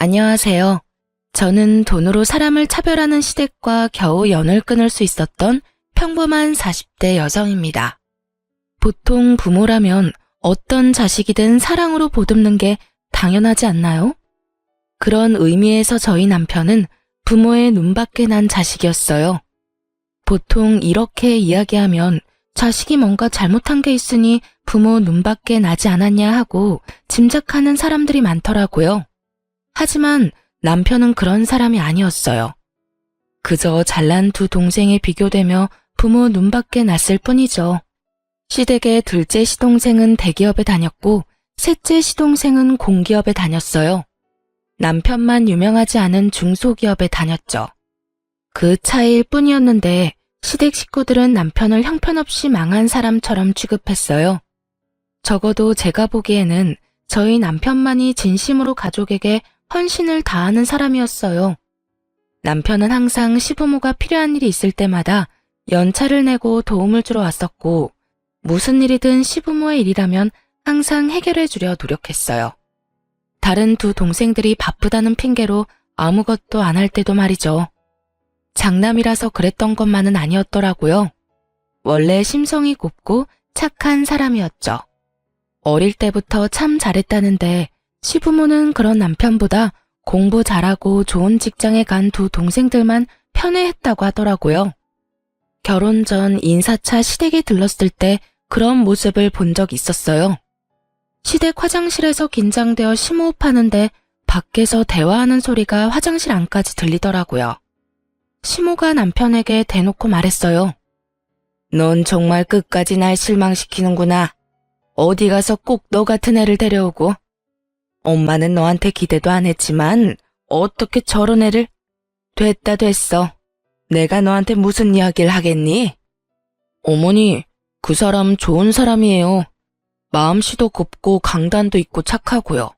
안녕하세요. 저는 돈으로 사람을 차별하는 시댁과 겨우 연을 끊을 수 있었던 평범한 40대 여성입니다. 보통 부모라면 어떤 자식이든 사랑으로 보듬는 게 당연하지 않나요? 그런 의미에서 저희 남편은 부모의 눈밖에 난 자식이었어요. 보통 이렇게 이야기하면 자식이 뭔가 잘못한 게 있으니 부모 눈밖에 나지 않았냐 하고 짐작하는 사람들이 많더라고요. 하지만 남편은 그런 사람이 아니었어요. 그저 잘난 두 동생에 비교되며 부모 눈밖에 났을 뿐이죠. 시댁의 둘째 시동생은 대기업에 다녔고 셋째 시동생은 공기업에 다녔어요. 남편만 유명하지 않은 중소기업에 다녔죠. 그 차이일 뿐이었는데 시댁 식구들은 남편을 형편없이 망한 사람처럼 취급했어요. 적어도 제가 보기에는 저희 남편만이 진심으로 가족에게 헌신을 다하는 사람이었어요. 남편은 항상 시부모가 필요한 일이 있을 때마다 연차를 내고 도움을 주러 왔었고 무슨 일이든 시부모의 일이라면 항상 해결해 주려 노력했어요. 다른 두 동생들이 바쁘다는 핑계로 아무것도 안 할 때도 말이죠. 장남이라서 그랬던 것만은 아니었더라고요. 원래 심성이 곱고 착한 사람이었죠. 어릴 때부터 참 잘했다는데 시부모는 그런 남편보다 공부 잘하고 좋은 직장에 간 두 동생들만 편애했다고 하더라고요. 결혼 전 인사차 시댁에 들렀을 때 그런 모습을 본 적 있었어요. 시댁 화장실에서 긴장되어 심호흡하는데 밖에서 대화하는 소리가 화장실 안까지 들리더라고요. 시모가 남편에게 대놓고 말했어요. 넌 정말 끝까지 날 실망시키는구나. 어디 가서 꼭 너 같은 애를 데려오고. 엄마는 너한테 기대도 안 했지만 어떻게 저런 애를. 됐어. 내가 너한테 무슨 이야기를 하겠니? 어머니, 그 사람 좋은 사람이에요. 마음씨도 곱고 강단도 있고 착하고요.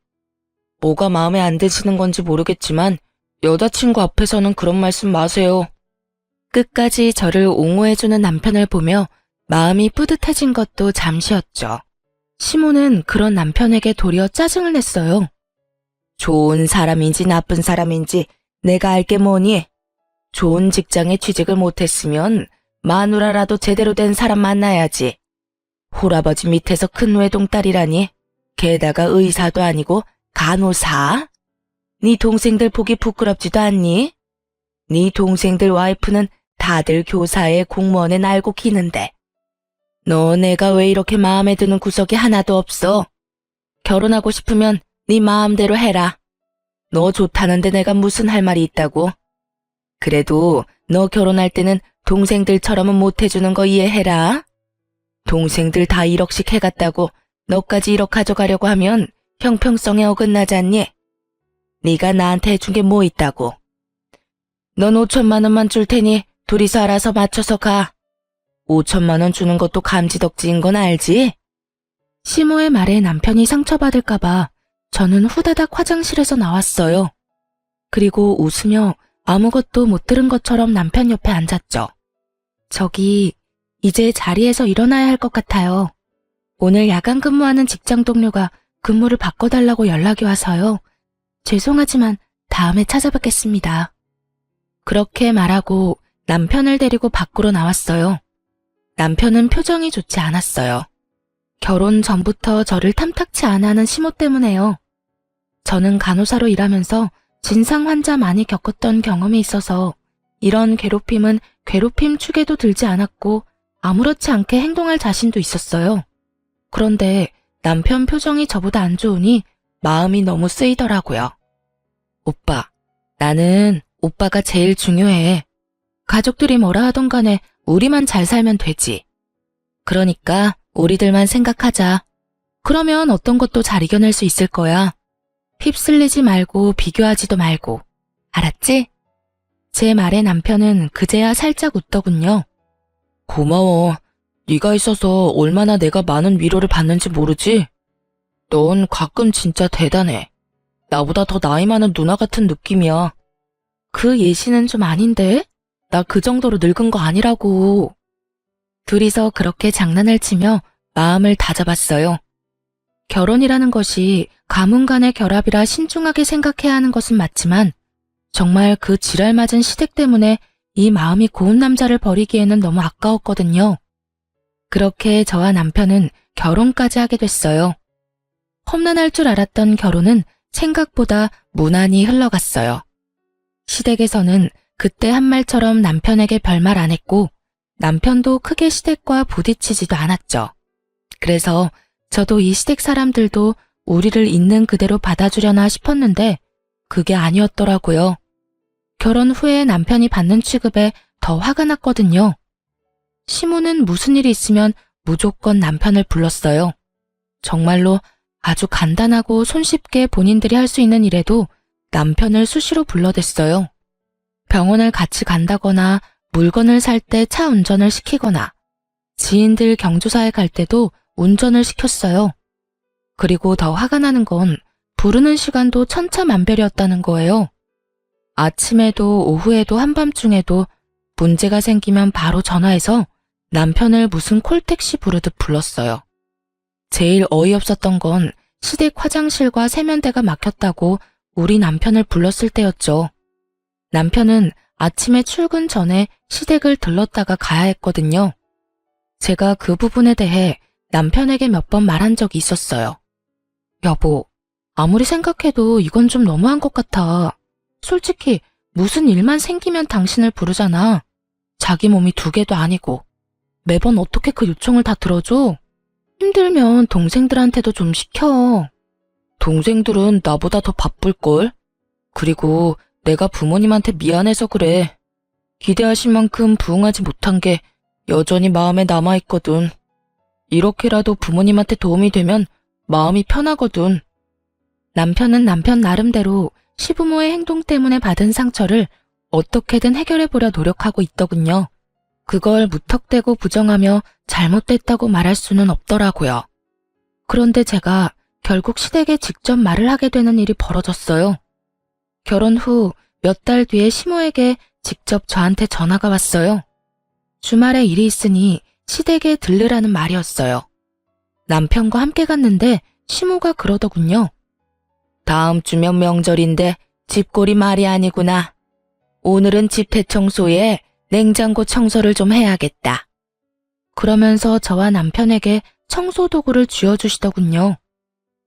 뭐가 마음에 안 드시는 건지 모르겠지만 여자친구 앞에서는 그런 말씀 마세요. 끝까지 저를 옹호해주는 남편을 보며 마음이 뿌듯해진 것도 잠시였죠. 시모는 그런 남편에게 도리어 짜증을 냈어요. 좋은 사람인지 나쁜 사람인지 내가 알게 뭐니? 좋은 직장에 취직을 못했으면 마누라라도 제대로 된 사람 만나야지. 홀아버지 밑에서 큰 외동딸이라니. 게다가 의사도 아니고 간호사? 네 동생들 보기 부끄럽지도 않니? 네 동생들 와이프는 다들 교사에 공무원에 날고 기는데. 너 내가 왜 이렇게 마음에 드는 구석이 하나도 없어? 결혼하고 싶으면 네 마음대로 해라. 너 좋다는데 내가 무슨 할 말이 있다고? 그래도 너 결혼할 때는 동생들처럼은 못해주는 거 이해해라. 동생들 다 1억씩 해갔다고 너까지 1억 가져가려고 하면 형평성에 어긋나잖니? 네가 나한테 해준 게 뭐 있다고? 넌 5천만 원만 줄 테니 둘이서 알아서 맞춰서 가. 5천만 원 주는 것도 감지덕지인 건 알지? 시모의 말에 남편이 상처받을까봐 저는 후다닥 화장실에서 나왔어요. 그리고 웃으며 아무것도 못 들은 것처럼 남편 옆에 앉았죠. 저기 이제 자리에서 일어나야 할 것 같아요. 오늘 야간 근무하는 직장 동료가 근무를 바꿔달라고 연락이 와서요. 죄송하지만 다음에 찾아뵙겠습니다. 그렇게 말하고 남편을 데리고 밖으로 나왔어요. 남편은 표정이 좋지 않았어요. 결혼 전부터 저를 탐탁치 않아 하는 시모 때문에요. 저는 간호사로 일하면서 진상 환자 많이 겪었던 경험이 있어서 이런 괴롭힘은 괴롭힘 축에도 들지 않았고 아무렇지 않게 행동할 자신도 있었어요. 그런데 남편 표정이 저보다 안 좋으니 마음이 너무 쓰이더라고요. 오빠, 나는 오빠가 제일 중요해. 가족들이 뭐라 하던 간에 우리만 잘 살면 되지. 그러니까 우리들만 생각하자. 그러면 어떤 것도 잘 이겨낼 수 있을 거야. 휩쓸리지 말고 비교하지도 말고. 알았지? 제 말에 남편은 그제야 살짝 웃더군요. 고마워. 네가 있어서 얼마나 내가 많은 위로를 받는지 모르지? 넌 가끔 진짜 대단해. 나보다 더 나이 많은 누나 같은 느낌이야. 그 예시는 좀 아닌데? 나 그 정도로 늙은 거 아니라고. 둘이서 그렇게 장난을 치며 마음을 다잡았어요. 결혼이라는 것이 가문 간의 결합이라 신중하게 생각해야 하는 것은 맞지만 정말 그 지랄 맞은 시댁 때문에 이 마음이 고운 남자를 버리기에는 너무 아까웠거든요. 그렇게 저와 남편은 결혼까지 하게 됐어요. 험난할 줄 알았던 결혼은 생각보다 무난히 흘러갔어요. 시댁에서는 그때 한 말처럼 남편에게 별말 안 했고 남편도 크게 시댁과 부딪히지도 않았죠. 그래서 저도 이 시댁 사람들도 우리를 있는 그대로 받아주려나 싶었는데 그게 아니었더라고요. 결혼 후에 남편이 받는 취급에 더 화가 났거든요. 시모는 무슨 일이 있으면 무조건 남편을 불렀어요. 정말로 아주 간단하고 손쉽게 본인들이 할 수 있는 일에도 남편을 수시로 불러댔어요. 병원을 같이 간다거나 물건을 살 때 차 운전을 시키거나 지인들 경조사에 갈 때도 운전을 시켰어요. 그리고 더 화가 나는 건 부르는 시간도 천차만별이었다는 거예요. 아침에도 오후에도 한밤중에도 문제가 생기면 바로 전화해서 남편을 무슨 콜택시 부르듯 불렀어요. 제일 어이없었던 건 시댁 화장실과 세면대가 막혔다고 우리 남편을 불렀을 때였죠. 남편은 아침에 출근 전에 시댁을 들렀다가 가야 했거든요. 제가 그 부분에 대해 남편에게 몇 번 말한 적이 있었어요. 여보, 아무리 생각해도 이건 좀 너무한 것 같아. 솔직히 무슨 일만 생기면 당신을 부르잖아. 자기 몸이 2개도 아니고. 매번 어떻게 그 요청을 다 들어줘? 힘들면 동생들한테도 좀 시켜. 동생들은 나보다 더 바쁠걸? 그리고 내가 부모님한테 미안해서 그래. 기대하신 만큼 부응하지 못한 게 여전히 마음에 남아있거든. 이렇게라도 부모님한테 도움이 되면 마음이 편하거든. 남편은 남편 나름대로 시부모의 행동 때문에 받은 상처를 어떻게든 해결해보려 노력하고 있더군요. 그걸 무턱대고 부정하며 잘못됐다고 말할 수는 없더라고요. 그런데 제가 결국 시댁에 직접 말을 하게 되는 일이 벌어졌어요. 결혼 후 몇 달 뒤에 시모에게 직접 저한테 전화가 왔어요. 주말에 일이 있으니 시댁에 들르라는 말이었어요. 남편과 함께 갔는데 시모가 그러더군요. 다음 주면 명절인데 집골이 말이 아니구나. 오늘은 집 대청소에 냉장고 청소를 좀 해야겠다. 그러면서 저와 남편에게 청소 도구를 쥐어주시더군요.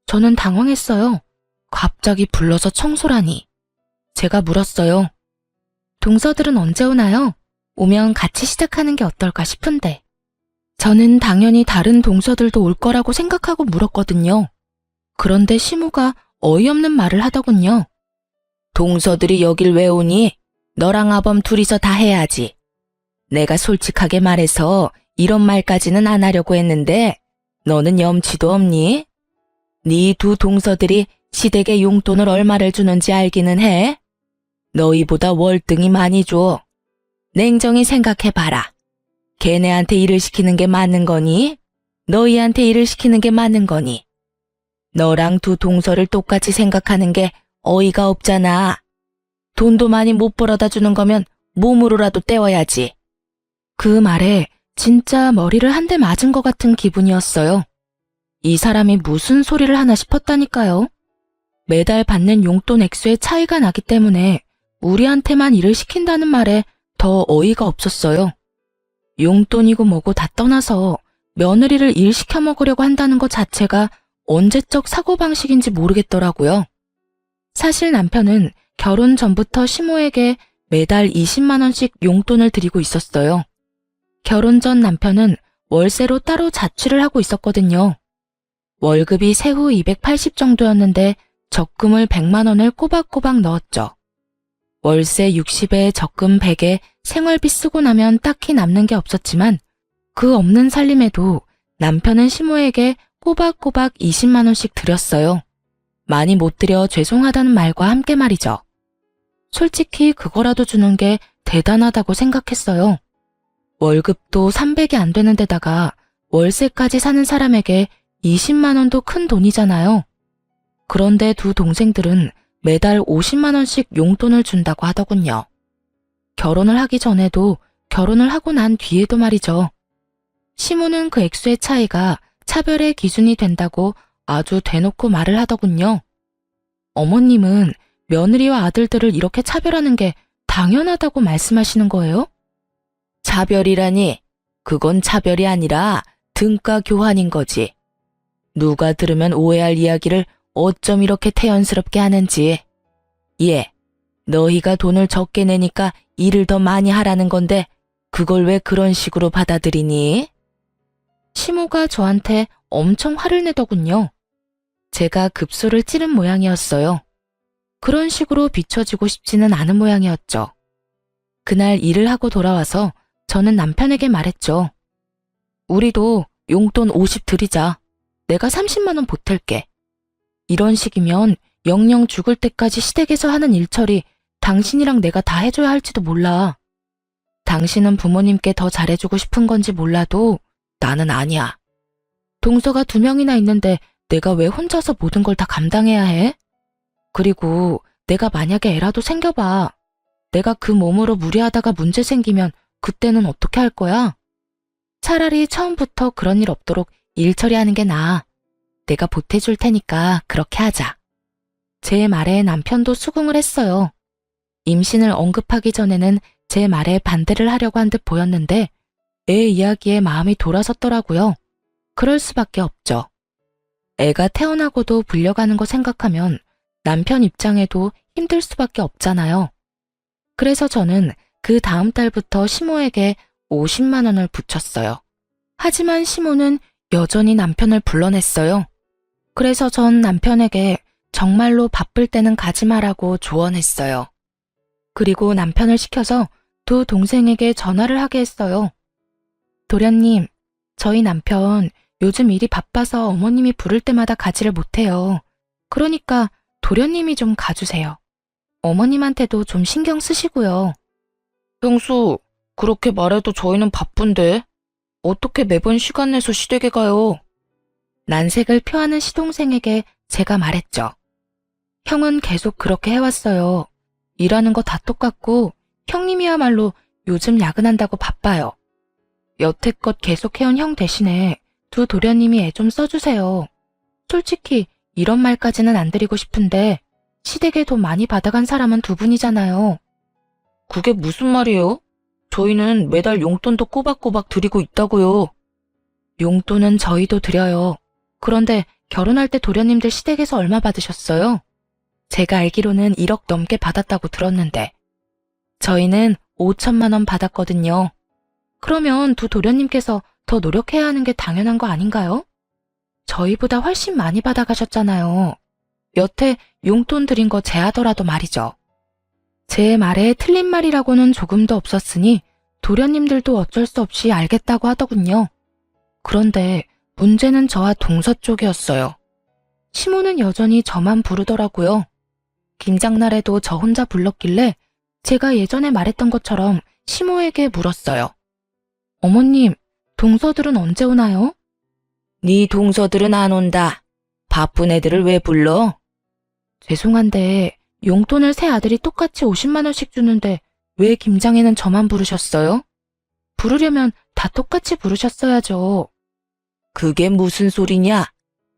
저는 당황했어요. 갑자기 불러서 청소라니. 제가 물었어요. 동서들은 언제 오나요? 오면 같이 시작하는 게 어떨까 싶은데. 저는 당연히 다른 동서들도 올 거라고 생각하고 물었거든요. 그런데 시모가 어이없는 말을 하더군요. 동서들이 여길 왜 오니? 너랑 아범 둘이서 다 해야지. 내가 솔직하게 말해서 이런 말까지는 안 하려고 했는데 너는 염치도 없니? 네 2 동서들이 시댁에 용돈을 얼마를 주는지 알기는 해? 너희보다 월등히 많이 줘. 냉정히 생각해봐라. 걔네한테 일을 시키는 게 맞는 거니? 너희한테 일을 시키는 게 맞는 거니? 너랑 2 동서를 똑같이 생각하는 게 어이가 없잖아. 돈도 많이 못 벌어다 주는 거면 몸으로라도 때워야지. 그 말에 진짜 머리를 한 대 맞은 것 같은 기분이었어요. 이 사람이 무슨 소리를 하나 싶었다니까요. 매달 받는 용돈 액수의 차이가 나기 때문에 우리한테만 일을 시킨다는 말에 더 어이가 없었어요. 용돈이고 뭐고 다 떠나서 며느리를 일 시켜 먹으려고 한다는 것 자체가 언제적 사고방식인지 모르겠더라고요. 사실 남편은 결혼 전부터 시모에게 매달 20만 원씩 용돈을 드리고 있었어요. 결혼 전 남편은 월세로 따로 자취를 하고 있었거든요. 월급이 세후 280 정도였는데 적금을 100만 원을 꼬박꼬박 넣었죠. 월세 60에 적금 100에 생활비 쓰고 나면 딱히 남는 게 없었지만 그 없는 살림에도 남편은 시모에게 꼬박꼬박 20만 원씩 드렸어요. 많이 못 드려 죄송하다는 말과 함께 말이죠. 솔직히 그거라도 주는 게 대단하다고 생각했어요. 월급도 300이 안 되는 데다가 월세까지 사는 사람에게 20만 원도 큰 돈이잖아요. 그런데 2 동생들은 매달 50만 원씩 용돈을 준다고 하더군요. 결혼을 하기 전에도 결혼을 하고 난 뒤에도 말이죠. 시모는 그 액수의 차이가 차별의 기준이 된다고 아주 대놓고 말을 하더군요. 어머님은 며느리와 아들들을 이렇게 차별하는 게 당연하다고 말씀하시는 거예요? 차별이라니, 그건 차별이 아니라 등가 교환인 거지. 누가 들으면 오해할 이야기를 어쩜 이렇게 태연스럽게 하는지. 예, 너희가 돈을 적게 내니까 일을 더 많이 하라는 건데 그걸 왜 그런 식으로 받아들이니? 시모가 저한테 엄청 화를 내더군요. 제가 급소를 찌른 모양이었어요. 그런 식으로 비춰지고 싶지는 않은 모양이었죠. 그날 일을 하고 돌아와서 저는 남편에게 말했죠. 우리도 용돈 50 드리자. 내가 30만 원 보탤게. 이런 식이면 영영 죽을 때까지 시댁에서 하는 일처리 당신이랑 내가 다 해줘야 할지도 몰라. 당신은 부모님께 더 잘해주고 싶은 건지 몰라도 나는 아니야. 동서가 2명이나 있는데 내가 왜 혼자서 모든 걸 다 감당해야 해? 그리고 내가 만약에 애라도 생겨봐. 내가 그 몸으로 무리하다가 문제 생기면 그때는 어떻게 할 거야? 차라리 처음부터 그런 일 없도록 일 처리하는 게 나아. 내가 보태줄 테니까 그렇게 하자. 제 말에 남편도 수긍을 했어요. 임신을 언급하기 전에는 제 말에 반대를 하려고 한 듯 보였는데 애 이야기에 마음이 돌아섰더라고요. 그럴 수밖에 없죠. 애가 태어나고도 불려가는 거 생각하면 남편 입장에도 힘들 수밖에 없잖아요. 그래서 저는 그 다음 달부터 시모에게 50만 원을 붙였어요. 하지만 시모는 여전히 남편을 불러냈어요. 그래서 전 남편에게 정말로 바쁠 때는 가지 마라고 조언했어요. 그리고 남편을 시켜서 2 동생에게 전화를 하게 했어요. 도련님, 저희 남편 요즘 일이 바빠서 어머님이 부를 때마다 가지를 못해요. 그러니까 도련님이 좀 가주세요. 어머님한테도 좀 신경 쓰시고요. 형수, 그렇게 말해도 저희는 바쁜데 어떻게 매번 시간 내서 시댁에 가요? 난색을 표하는 시동생에게 제가 말했죠. 형은 계속 그렇게 해왔어요. 일하는 거 다 똑같고 형님이야말로 요즘 야근한다고 바빠요. 여태껏 계속 해온 형 대신에 2 도련님이 애 좀 써주세요. 솔직히 이런 말까지는 안 드리고 싶은데 시댁에 돈 많이 받아간 사람은 2분이잖아요. 그게 무슨 말이에요? 저희는 매달 용돈도 꼬박꼬박 드리고 있다고요. 용돈은 저희도 드려요. 그런데 결혼할 때 도련님들 시댁에서 얼마 받으셨어요? 제가 알기로는 1억 넘게 받았다고 들었는데 저희는 5천만 원 받았거든요. 그러면 2 도련님께서 더 노력해야 하는 게 당연한 거 아닌가요? 저희보다 훨씬 많이 받아가셨잖아요. 여태 용돈 드린 거 제하더라도 말이죠. 제 말에 틀린 말이라고는 조금도 없었으니 도련님들도 어쩔 수 없이 알겠다고 하더군요. 그런데 문제는 저와 동서 쪽이었어요. 시모는 여전히 저만 부르더라고요. 김장날에도 저 혼자 불렀길래 제가 예전에 말했던 것처럼 시모에게 물었어요. 어머님, 동서들은 언제 오나요? 네 동서들은 안 온다. 바쁜 애들을 왜 불러? 죄송한데 용돈을 세 아들이 똑같이 50만 원씩 주는데 왜 김장에는 저만 부르셨어요? 부르려면 다 똑같이 부르셨어야죠. 그게 무슨 소리냐?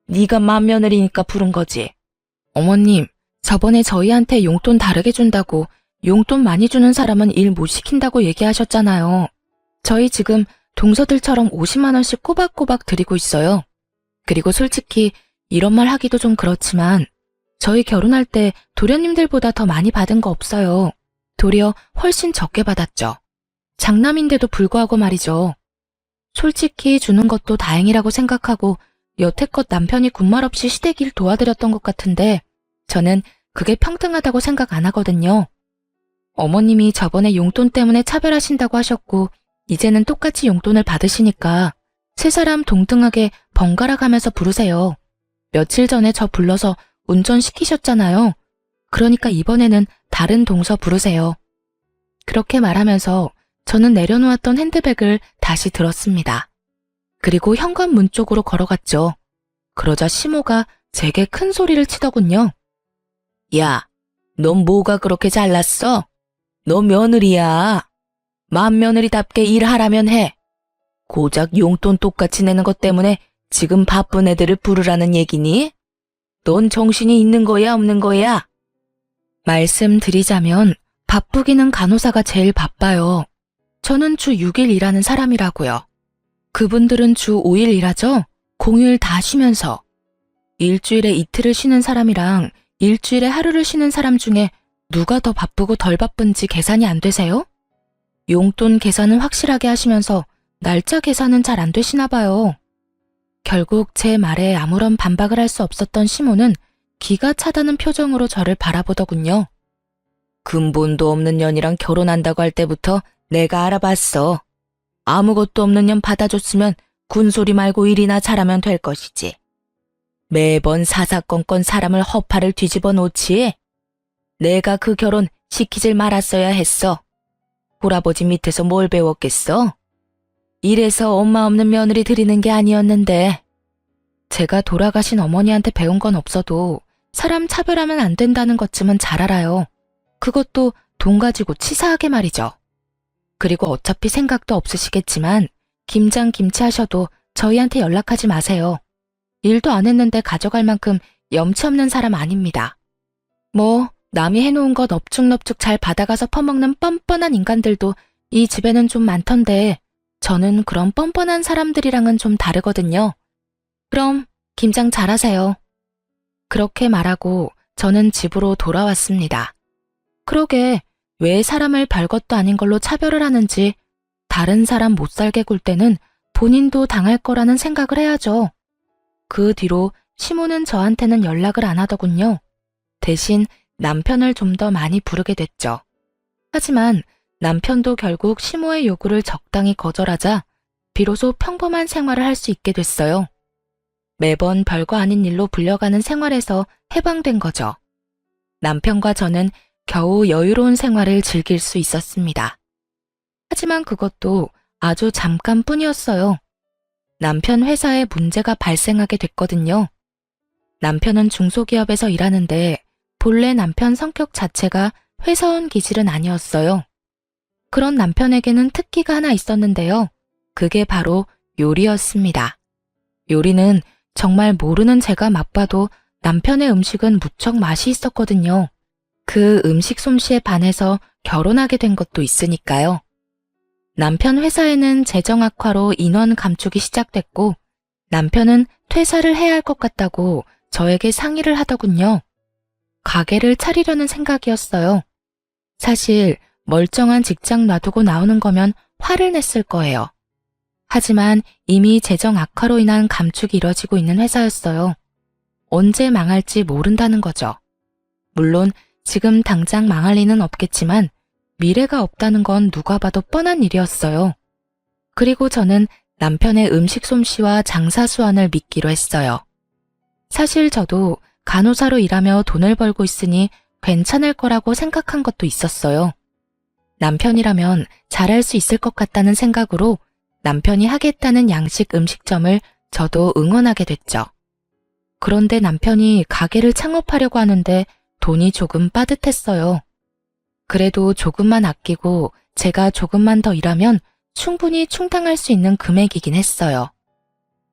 네가 맏며느리니까 부른 거지. 어머님, 저번에 저희한테 용돈 다르게 준다고 용돈 많이 주는 사람은 일 못 시킨다고 얘기하셨잖아요. 저희 지금 동서들처럼 50만 원씩 꼬박꼬박 드리고 있어요. 그리고 솔직히 이런 말 하기도 좀 그렇지만 저희 결혼할 때 도련님들보다 더 많이 받은 거 없어요. 도리어 훨씬 적게 받았죠. 장남인데도 불구하고 말이죠. 솔직히 주는 것도 다행이라고 생각하고 여태껏 남편이 군말 없이 시댁 일 도와드렸던 것 같은데 저는 그게 평등하다고 생각 안 하거든요. 어머님이 저번에 용돈 때문에 차별하신다고 하셨고 이제는 똑같이 용돈을 받으시니까 세 사람 동등하게 번갈아 가면서 부르세요. 며칠 전에 저 불러서 운전시키셨잖아요. 그러니까 이번에는 다른 동서 부르세요. 그렇게 말하면서 저는 내려놓았던 핸드백을 다시 들었습니다. 그리고 현관문 쪽으로 걸어갔죠. 그러자 시모가 제게 큰 소리를 치더군요. 야, 넌 뭐가 그렇게 잘났어? 너 며느리야. 맏며느리답게 일하라면 해. 고작 용돈 똑같이 내는 것 때문에 지금 바쁜 애들을 부르라는 얘기니? 넌 정신이 있는 거야, 없는 거야? 말씀드리자면 바쁘기는 간호사가 제일 바빠요. 저는 주 6일 일하는 사람이라고요. 그분들은 주 5일 일하죠? 공휴일 다 쉬면서. 일주일에 이틀을 쉬는 사람이랑 일주일에 하루를 쉬는 사람 중에 누가 더 바쁘고 덜 바쁜지 계산이 안 되세요? 용돈 계산은 확실하게 하시면서 날짜 계산은 잘 안 되시나 봐요. 결국 제 말에 아무런 반박을 할 수 없었던 시모는 기가 차다는 표정으로 저를 바라보더군요. 근본도 없는 년이랑 결혼한다고 할 때부터 내가 알아봤어. 아무것도 없는 년 받아줬으면 군소리 말고 일이나 잘하면 될 것이지. 매번 사사건건 사람을 허파를 뒤집어 놓지. 내가 그 결혼 시키질 말았어야 했어. 할아버지 밑에서 뭘 배웠겠어? 이래서 엄마 없는 며느리 들이는 게 아니었는데. 제가 돌아가신 어머니한테 배운 건 없어도 사람 차별하면 안 된다는 것쯤은 잘 알아요. 그것도 돈 가지고 치사하게 말이죠. 그리고 어차피 생각도 없으시겠지만 김장 김치 하셔도 저희한테 연락하지 마세요. 일도 안 했는데 가져갈 만큼 염치 없는 사람 아닙니다. 뭐 남이 해놓은 것 넙죽넙죽 잘 받아가서 퍼먹는 뻔뻔한 인간들도 이 집에는 좀 많던데 저는 그런 뻔뻔한 사람들이랑은 좀 다르거든요. 그럼 김장 잘하세요. 그렇게 말하고 저는 집으로 돌아왔습니다. 그러게 왜 사람을 별것도 아닌 걸로 차별을 하는지 다른 사람 못 살게 굴 때는 본인도 당할 거라는 생각을 해야죠. 그 뒤로 시모는 저한테는 연락을 안 하더군요. 대신 남편을 좀 더 많이 부르게 됐죠. 하지만 남편도 결국 시모의 요구를 적당히 거절하자 비로소 평범한 생활을 할 수 있게 됐어요. 매번 별거 아닌 일로 불려가는 생활에서 해방된 거죠. 남편과 저는 겨우 여유로운 생활을 즐길 수 있었습니다. 하지만 그것도 아주 잠깐뿐이었어요. 남편 회사에 문제가 발생하게 됐거든요. 남편은 중소기업에서 일하는데 본래 남편 성격 자체가 회사원 기질은 아니었어요. 그런 남편에게는 특기가 하나 있었는데요. 그게 바로 요리였습니다. 요리는 정말 모르는 제가 맛봐도 남편의 음식은 무척 맛이 있었거든요. 그 음식 솜씨에 반해서 결혼하게 된 것도 있으니까요. 남편 회사에는 재정 악화로 인원 감축이 시작됐고 남편은 퇴사를 해야 할 것 같다고 저에게 상의를 하더군요. 가게를 차리려는 생각이었어요. 사실 멀쩡한 직장 놔두고 나오는 거면 화를 냈을 거예요. 하지만 이미 재정 악화로 인한 감축이 이뤄지고 있는 회사였어요. 언제 망할지 모른다는 거죠. 물론 지금 당장 망할 리는 없겠지만 미래가 없다는 건 누가 봐도 뻔한 일이었어요. 그리고 저는 남편의 음식 솜씨와 장사 수완을 믿기로 했어요. 사실 저도 간호사로 일하며 돈을 벌고 있으니 괜찮을 거라고 생각한 것도 있었어요. 남편이라면 잘할 수 있을 것 같다는 생각으로 남편이 하겠다는 양식 음식점을 저도 응원하게 됐죠. 그런데 남편이 가게를 창업하려고 하는데 돈이 조금 빠듯했어요. 그래도 조금만 아끼고 제가 조금만 더 일하면 충분히 충당할 수 있는 금액이긴 했어요.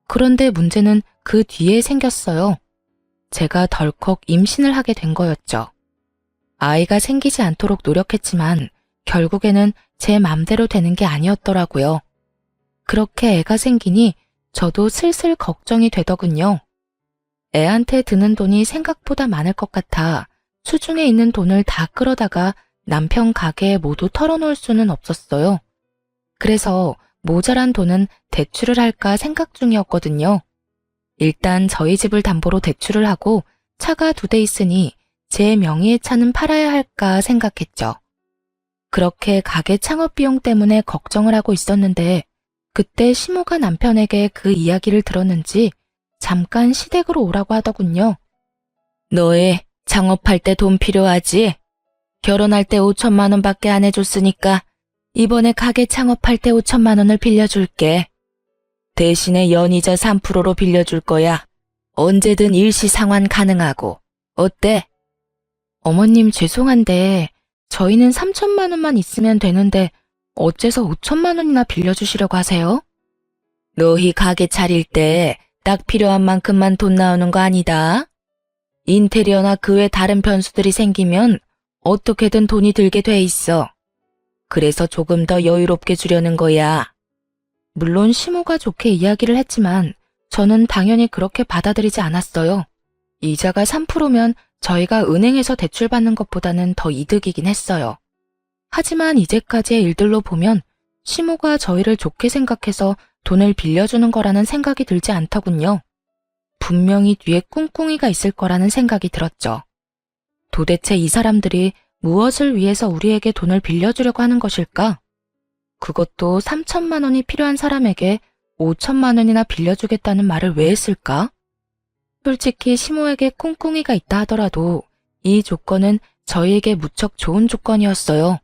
그런데 문제는 그 뒤에 생겼어요. 제가 덜컥 임신을 하게 된 거였죠. 아이가 생기지 않도록 노력했지만 결국에는 제 맘대로 되는 게 아니었더라고요. 그렇게 애가 생기니 저도 슬슬 걱정이 되더군요. 애한테 드는 돈이 생각보다 많을 것 같아 수중에 있는 돈을 다 끌어다가 남편 가게에 모두 털어놓을 수는 없었어요. 그래서 모자란 돈은 대출을 할까 생각 중이었거든요. 일단 저희 집을 담보로 대출을 하고 차가 2대 있으니 제 명의의 차는 팔아야 할까 생각했죠. 그렇게 가게 창업 비용 때문에 걱정을 하고 있었는데 그때 시모가 남편에게 그 이야기를 들었는지 잠깐 시댁으로 오라고 하더군요. 너희 창업할 때 돈 필요하지? 결혼할 때 5천만 원밖에 안 해줬으니까 이번에 가게 창업할 때 5천만 원을 빌려줄게. 대신에 연이자 3%로 빌려줄 거야. 언제든 일시 상환 가능하고. 어때? 어머님 죄송한데 저희는 3천만 원만 있으면 되는데 어째서 5천만 원이나 빌려주시려고 하세요? 너희 가게 차릴 때 딱 필요한 만큼만 돈 나오는 거 아니다. 인테리어나 그 외 다른 변수들이 생기면 어떻게든 돈이 들게 돼 있어. 그래서 조금 더 여유롭게 주려는 거야. 물론 시모가 좋게 이야기를 했지만 저는 당연히 그렇게 받아들이지 않았어요. 이자가 3%면 저희가 은행에서 대출받는 것보다는 더 이득이긴 했어요. 하지만 이제까지의 일들로 보면 시모가 저희를 좋게 생각해서 돈을 빌려주는 거라는 생각이 들지 않더군요. 분명히 뒤에 꿍꿍이가 있을 거라는 생각이 들었죠. 도대체 이 사람들이 무엇을 위해서 우리에게 돈을 빌려주려고 하는 것일까? 그것도 3천만 원이 필요한 사람에게 5천만 원이나 빌려주겠다는 말을 왜 했을까? 솔직히 시모에게 꿍꿍이가 있다 하더라도 이 조건은 저희에게 무척 좋은 조건이었어요.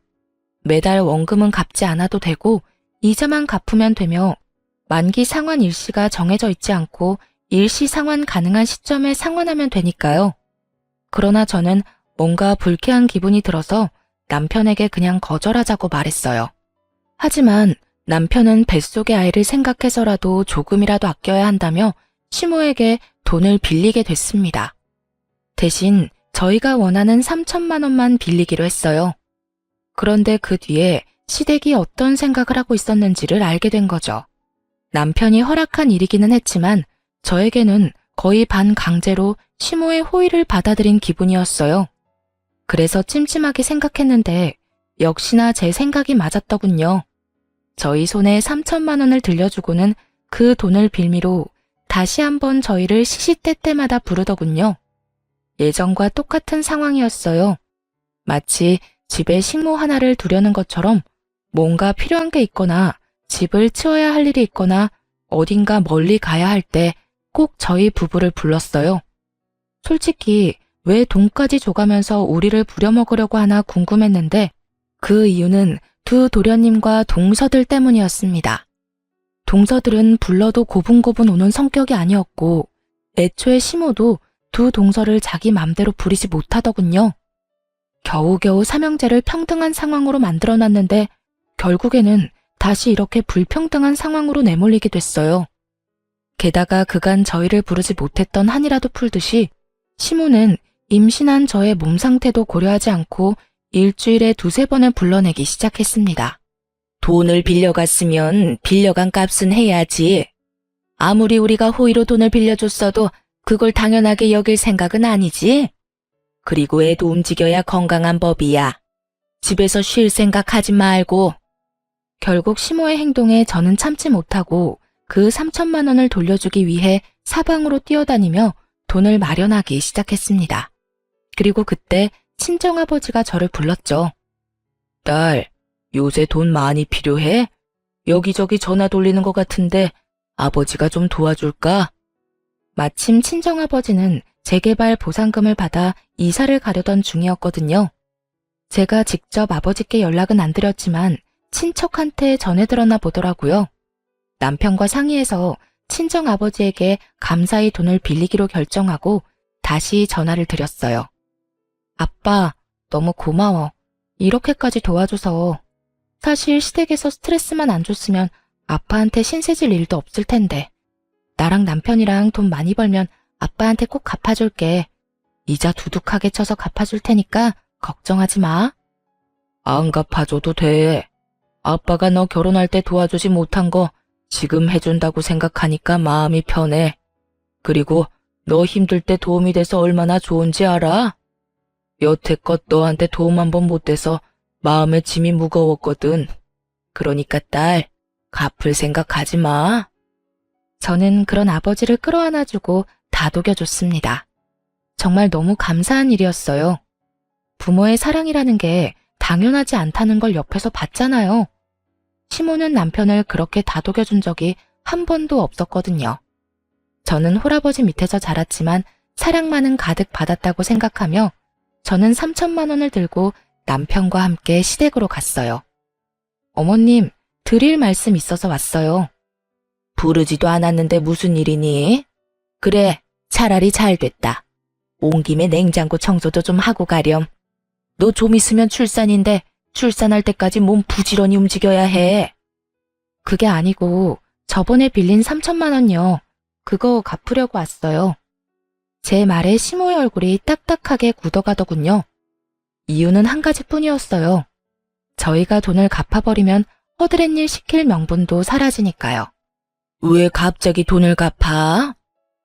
매달 원금은 갚지 않아도 되고 이자만 갚으면 되며 만기 상환 일시가 정해져 있지 않고 일시 상환 가능한 시점에 상환하면 되니까요. 그러나 저는 뭔가 불쾌한 기분이 들어서 남편에게 그냥 거절하자고 말했어요. 하지만 남편은 뱃속의 아이를 생각해서라도 조금이라도 아껴야 한다며 시모에게 돈을 빌리게 됐습니다. 대신 저희가 원하는 3천만 원만 빌리기로 했어요. 그런데 그 뒤에 시댁이 어떤 생각을 하고 있었는지를 알게 된 거죠. 남편이 허락한 일이기는 했지만 저에게는 거의 반강제로 시모의 호의를 받아들인 기분이었어요. 그래서 찜찜하게 생각했는데 역시나 제 생각이 맞았더군요. 저희 손에 3천만 원을 들려주고는 그 돈을 빌미로 다시 한번 저희를 시시때때마다 부르더군요. 예전과 똑같은 상황이었어요. 마치 집에 식모 하나를 두려는 것처럼 뭔가 필요한 게 있거나 집을 치워야 할 일이 있거나 어딘가 멀리 가야 할 때 꼭 저희 부부를 불렀어요. 솔직히 왜 돈까지 줘가면서 우리를 부려먹으려고 하나 궁금했는데 그 이유는 두 도련님과 동서들 때문이었습니다. 동서들은 불러도 고분고분 오는 성격이 아니었고 애초에 시모도 두 동서를 자기 맘대로 부리지 못하더군요. 겨우겨우 삼형제를 평등한 상황으로 만들어놨는데 결국에는 다시 이렇게 불평등한 상황으로 내몰리게 됐어요. 게다가 그간 저희를 부르지 못했던 한이라도 풀듯이 시모는 임신한 저의 몸 상태도 고려하지 않고 일주일에 2~3번을 불러내기 시작했습니다. 돈을 빌려갔으면 빌려간 값은 해야지. 아무리 우리가 호의로 돈을 빌려줬어도 그걸 당연하게 여길 생각은 아니지. 그리고 애도 움직여야 건강한 법이야. 집에서 쉴 생각하지 말고. 결국 시모의 행동에 저는 참지 못하고 그 3천만 원을 돌려주기 위해 사방으로 뛰어다니며 돈을 마련하기 시작했습니다. 그리고 그때 친정아버지가 저를 불렀죠. 딸, 요새 돈 많이 필요해? 여기저기 전화 돌리는 것 같은데 아버지가 좀 도와줄까? 마침 친정아버지는 재개발 보상금을 받아 이사를 가려던 중이었거든요. 제가 직접 아버지께 연락은 안 드렸지만 친척한테 전해들었나 보더라고요. 남편과 상의해서 친정아버지에게 감사히 돈을 빌리기로 결정하고 다시 전화를 드렸어요. 아빠, 너무 고마워. 이렇게까지 도와줘서. 사실 시댁에서 스트레스만 안 줬으면 아빠한테 신세질 일도 없을 텐데. 나랑 남편이랑 돈 많이 벌면 아빠한테 꼭 갚아줄게. 이자 두둑하게 쳐서 갚아줄 테니까 걱정하지 마. 안 갚아줘도 돼. 아빠가 너 결혼할 때 도와주지 못한 거 지금 해준다고 생각하니까 마음이 편해. 그리고 너 힘들 때 도움이 돼서 얼마나 좋은지 알아? 여태껏 너한테 도움 한 번 못 돼서 마음에 짐이 무거웠거든. 그러니까 딸, 갚을 생각하지 마. 저는 그런 아버지를 끌어안아주고 다독여줬습니다. 정말 너무 감사한 일이었어요. 부모의 사랑이라는 게 당연하지 않다는 걸 옆에서 봤잖아요. 시모는 남편을 그렇게 다독여준 적이 한 번도 없었거든요. 저는 홀아버지 밑에서 자랐지만 사랑만은 가득 받았다고 생각하며 저는 3천만 원을 들고 남편과 함께 시댁으로 갔어요. 어머님, 드릴 말씀 있어서 왔어요. 부르지도 않았는데 무슨 일이니? 그래, 차라리 잘 됐다. 온 김에 냉장고 청소도 좀 하고 가렴. 너 좀 있으면 출산인데 출산할 때까지 몸 부지런히 움직여야 해. 그게 아니고 저번에 빌린 3천만 원요. 그거 갚으려고 왔어요. 제 말에 시모의 얼굴이 딱딱하게 굳어가더군요. 이유는 한 가지뿐이었어요. 저희가 돈을 갚아버리면 허드렛 일 시킬 명분도 사라지니까요. 왜 갑자기 돈을 갚아?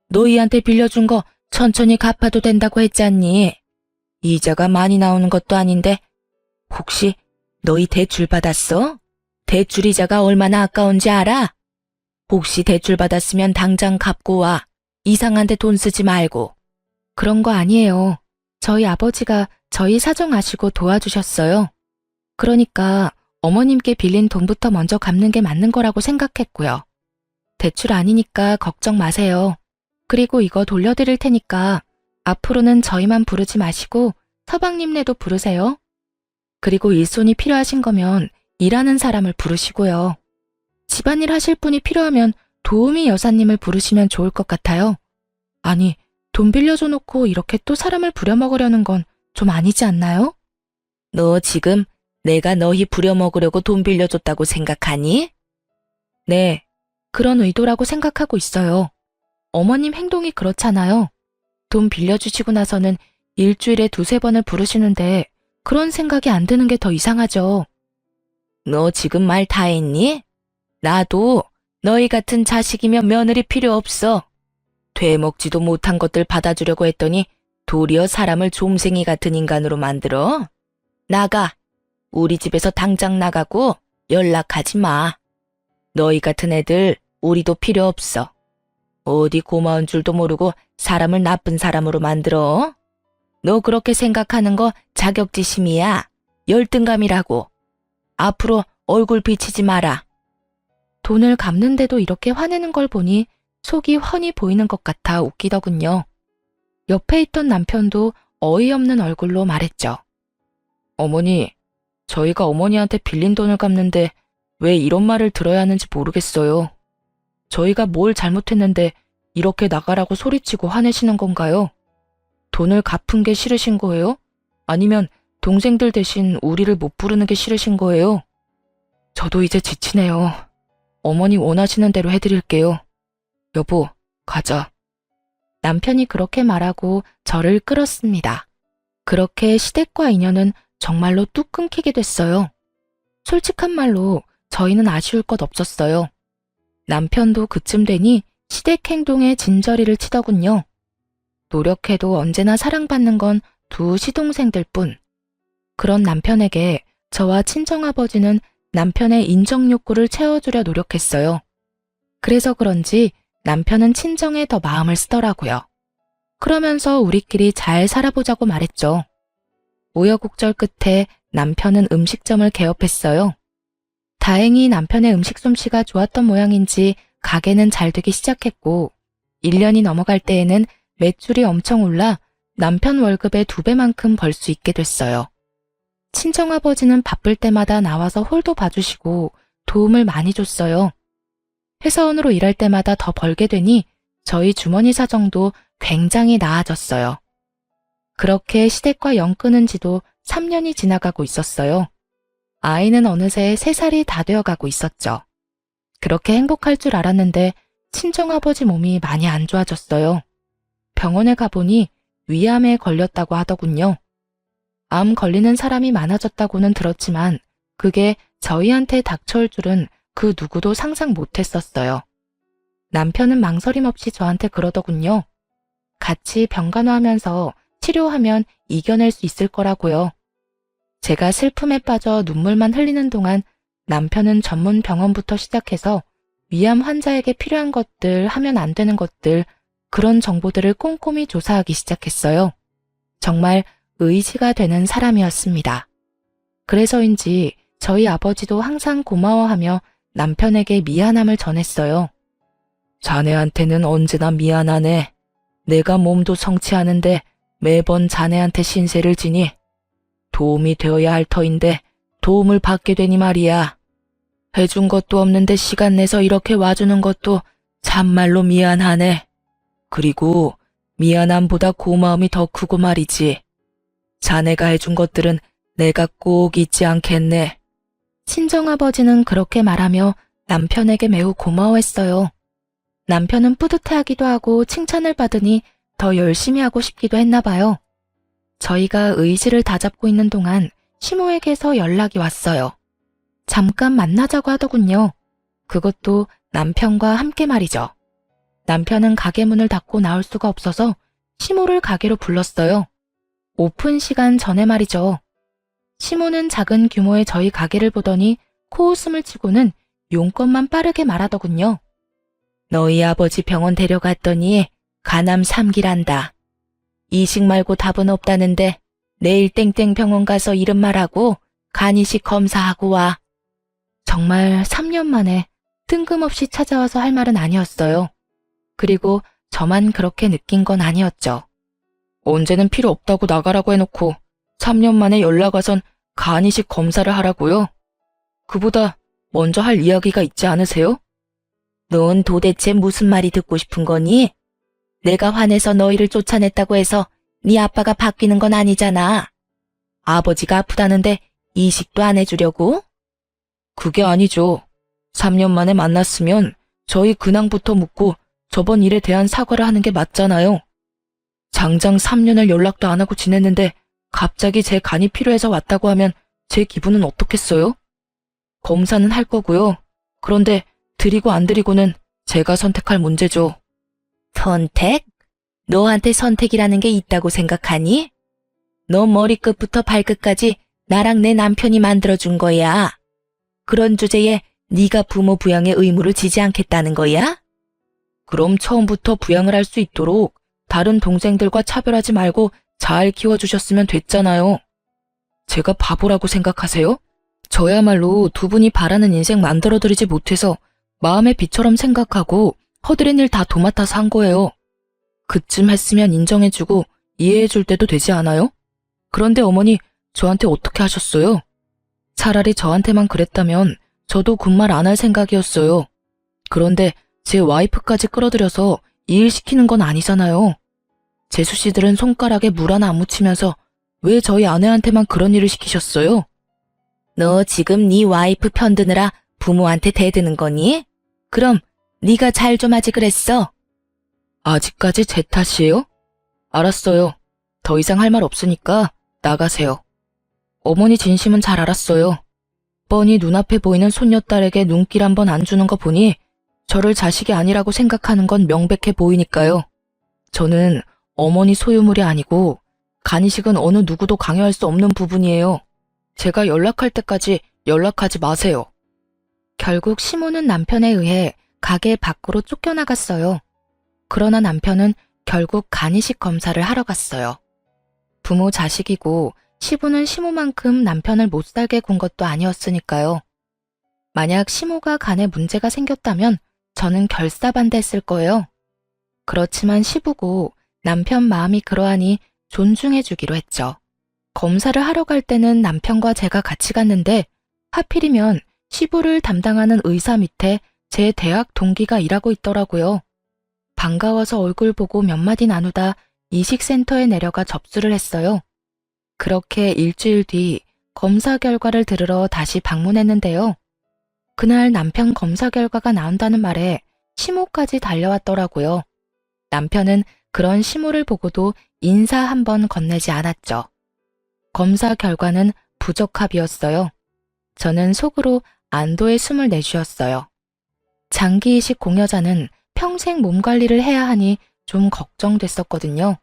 너희한테 빌려준 거 천천히 갚아도 된다고 했잖니. 이자가 많이 나오는 것도 아닌데 혹시 너희 대출 받았어? 대출 이자가 얼마나 아까운지 알아? 혹시 대출 받았으면 당장 갚고 와. 이상한 데 돈 쓰지 말고. 그런 거 아니에요. 저희 아버지가 저희 사정 아시고 도와주셨어요. 그러니까 어머님께 빌린 돈부터 먼저 갚는 게 맞는 거라고 생각했고요. 대출 아니니까 걱정 마세요. 그리고 이거 돌려드릴 테니까 앞으로는 저희만 부르지 마시고 서방님네도 부르세요. 그리고 일손이 필요하신 거면 일하는 사람을 부르시고요. 집안일 하실 분이 필요하면 도우미 여사님을 부르시면 좋을 것 같아요. 아니, 돈 빌려줘 놓고 이렇게 또 사람을 부려먹으려는 건 좀 아니지 않나요? 너 지금 내가 너희 부려먹으려고 돈 빌려줬다고 생각하니? 네, 그런 의도라고 생각하고 있어요. 어머님 행동이 그렇잖아요. 돈 빌려주시고 나서는 일주일에 2-3번을 부르시는데 그런 생각이 안 드는 게 더 이상하죠. 너 지금 말 다 했니? 나도 너희 같은 자식이면 며느리 필요 없어. 되먹지도 못한 것들 받아주려고 했더니 도리어 사람을 좀생이 같은 인간으로 만들어? 나가. 우리 집에서 당장 나가고 연락하지 마. 너희 같은 애들 우리도 필요 없어. 어디 고마운 줄도 모르고 사람을 나쁜 사람으로 만들어? 너 그렇게 생각하는 거 자격지심이야. 열등감이라고. 앞으로 얼굴 비치지 마라. 돈을 갚는데도 이렇게 화내는 걸 보니 속이 훤히 보이는 것 같아 웃기더군요. 옆에 있던 남편도 어이없는 얼굴로 말했죠. 어머니, 저희가 어머니한테 빌린 돈을 갚는데 왜 이런 말을 들어야 하는지 모르겠어요. 저희가 뭘 잘못했는데 이렇게 나가라고 소리치고 화내시는 건가요? 돈을 갚은 게 싫으신 거예요? 아니면 동생들 대신 우리를 못 부르는 게 싫으신 거예요? 저도 이제 지치네요. 어머니 원하시는 대로 해드릴게요. 여보, 가자. 남편이 그렇게 말하고 저를 끌었습니다. 그렇게 시댁과 인연은 정말로 뚝 끊기게 됐어요. 솔직한 말로 저희는 아쉬울 것 없었어요. 남편도 그쯤 되니 시댁 행동에 진저리를 치더군요. 노력해도 언제나 사랑받는 건 두 시동생들 뿐. 그런 남편에게 저와 친정아버지는 남편의 인정 욕구를 채워주려 노력했어요. 그래서 그런지 남편은 친정에 더 마음을 쓰더라고요. 그러면서 우리끼리 잘 살아보자고 말했죠. 우여곡절 끝에 남편은 음식점을 개업했어요. 다행히 남편의 음식 솜씨가 좋았던 모양인지 가게는 잘 되기 시작했고 1년이 넘어갈 때에는 매출이 엄청 올라 남편 월급의 2배만큼 벌 수 있게 됐어요. 친정아버지는 바쁠 때마다 나와서 홀도 봐주시고 도움을 많이 줬어요. 회사원으로 일할 때마다 더 벌게 되니 저희 주머니 사정도 굉장히 나아졌어요. 그렇게 시댁과 연 끊은 지도 3년이 지나가고 있었어요. 아이는 어느새 3살이 다 되어가고 있었죠. 그렇게 행복할 줄 알았는데 친정아버지 몸이 많이 안 좋아졌어요. 병원에 가보니 위암에 걸렸다고 하더군요. 암 걸리는 사람이 많아졌다고는 들었지만 그게 저희한테 닥쳐올 줄은 그 누구도 상상 못했었어요. 남편은 망설임 없이 저한테 그러더군요. 같이 병간호하면서 치료하면 이겨낼 수 있을 거라고요. 제가 슬픔에 빠져 눈물만 흘리는 동안 남편은 전문 병원부터 시작해서 위암 환자에게 필요한 것들, 하면 안 되는 것들, 그런 정보들을 꼼꼼히 조사하기 시작했어요. 정말 의지가 되는 사람이었습니다. 그래서인지 저희 아버지도 항상 고마워하며 남편에게 미안함을 전했어요. 자네한테는 언제나 미안하네. 내가 몸도 성취하는데 매번 자네한테 신세를 지니 도움이 되어야 할 터인데 도움을 받게 되니 말이야. 해준 것도 없는데 시간 내서 이렇게 와주는 것도 참말로 미안하네. 그리고 미안함보다 고마움이 더 크고 말이지. 자네가 해준 것들은 내가 꼭 잊지 않겠네. 친정아버지는 그렇게 말하며 남편에게 매우 고마워했어요. 남편은 뿌듯해하기도 하고 칭찬을 받으니 더 열심히 하고 싶기도 했나 봐요. 저희가 의지를 다잡고 있는 동안 시모에게서 연락이 왔어요. 잠깐 만나자고 하더군요. 그것도 남편과 함께 말이죠. 남편은 가게 문을 닫고 나올 수가 없어서 시모를 가게로 불렀어요. 오픈 시간 전에 말이죠. 시모는 작은 규모의 저희 가게를 보더니 코웃음을 치고는 용건만 빠르게 말하더군요. 너희 아버지 병원 데려갔더니 간암 3기란다. 이식 말고 답은 없다는데 내일 땡땡 병원 가서 이름 말하고 간이식 검사하고 와. 정말 3년 만에 뜬금없이 찾아와서 할 말은 아니었어요. 그리고 저만 그렇게 느낀 건 아니었죠. 언제는 필요 없다고 나가라고 해놓고 3년 만에 연락 와선 간이식 검사를 하라고요? 그보다 먼저 할 이야기가 있지 않으세요? 넌 도대체 무슨 말이 듣고 싶은 거니? 내가 화내서 너희를 쫓아냈다고 해서 네 아빠가 바뀌는 건 아니잖아. 아버지가 아프다는데 이식도 안 해주려고? 그게 아니죠. 3년 만에 만났으면 저희 근황부터 묻고 저번 일에 대한 사과를 하는 게 맞잖아요. 장장 3년을 연락도 안 하고 지냈는데 갑자기 제 간이 필요해서 왔다고 하면 제 기분은 어떻겠어요? 검사는 할 거고요. 그런데 드리고 안 드리고는 제가 선택할 문제죠. 선택? 너한테 선택이라는 게 있다고 생각하니? 너 머리끝부터 발끝까지 나랑 내 남편이 만들어준 거야. 그런 주제에 네가 부모 부양의 의무를 지지 않겠다는 거야? 그럼 처음부터 부양을 할 수 있도록 다른 동생들과 차별하지 말고 잘 키워주셨으면 됐잖아요. 제가 바보라고 생각하세요? 저야말로 두 분이 바라는 인생 만들어드리지 못해서 마음의 비처럼 생각하고 허드렛 일 다 도맡아서 한 거예요. 그쯤 했으면 인정해주고 이해해줄 때도 되지 않아요? 그런데 어머니 저한테 어떻게 하셨어요? 차라리 저한테만 그랬다면 저도 군말 안 할 생각이었어요. 그런데 제 와이프까지 끌어들여서 이 일 시키는 건 아니잖아요. 재수 씨들은 손가락에 물 하나 안 묻히면서 왜 저희 아내한테만 그런 일을 시키셨어요? 너 지금 네 와이프 편드느라 부모한테 대드는 거니? 그럼 네가 잘 좀 하지 그랬어? 아직까지 제 탓이에요? 알았어요. 더 이상 할 말 없으니까 나가세요. 어머니 진심은 잘 알았어요. 뻔히 눈앞에 보이는 손녀딸에게 눈길 한번 안 주는 거 보니 저를 자식이 아니라고 생각하는 건 명백해 보이니까요. 저는 어머니 소유물이 아니고 간이식은 어느 누구도 강요할 수 없는 부분이에요. 제가 연락할 때까지 연락하지 마세요. 결국 시모는 남편에 의해 가게 밖으로 쫓겨나갔어요. 그러나 남편은 결국 간이식 검사를 하러 갔어요. 부모 자식이고 시부는 시모만큼 남편을 못 살게 군 것도 아니었으니까요. 만약 시모가 간에 문제가 생겼다면 저는 결사반대했을 거예요. 그렇지만 시부고 남편 마음이 그러하니 존중해주기로 했죠. 검사를 하러 갈 때는 남편과 제가 같이 갔는데 하필이면 시부를 담당하는 의사 밑에 제 대학 동기가 일하고 있더라고요. 반가워서 얼굴 보고 몇 마디 나누다 이식센터에 내려가 접수를 했어요. 그렇게 일주일 뒤 검사 결과를 들으러 다시 방문했는데요. 그날 남편 검사 결과가 나온다는 말에 시모까지 달려왔더라고요. 남편은 그런 시모를 보고도 인사 한 번 건네지 않았죠. 검사 결과는 부적합이었어요. 저는 속으로 안도의 숨을 내쉬었어요. 장기 이식 공여자는 평생 몸 관리를 해야 하니 좀 걱정됐었거든요.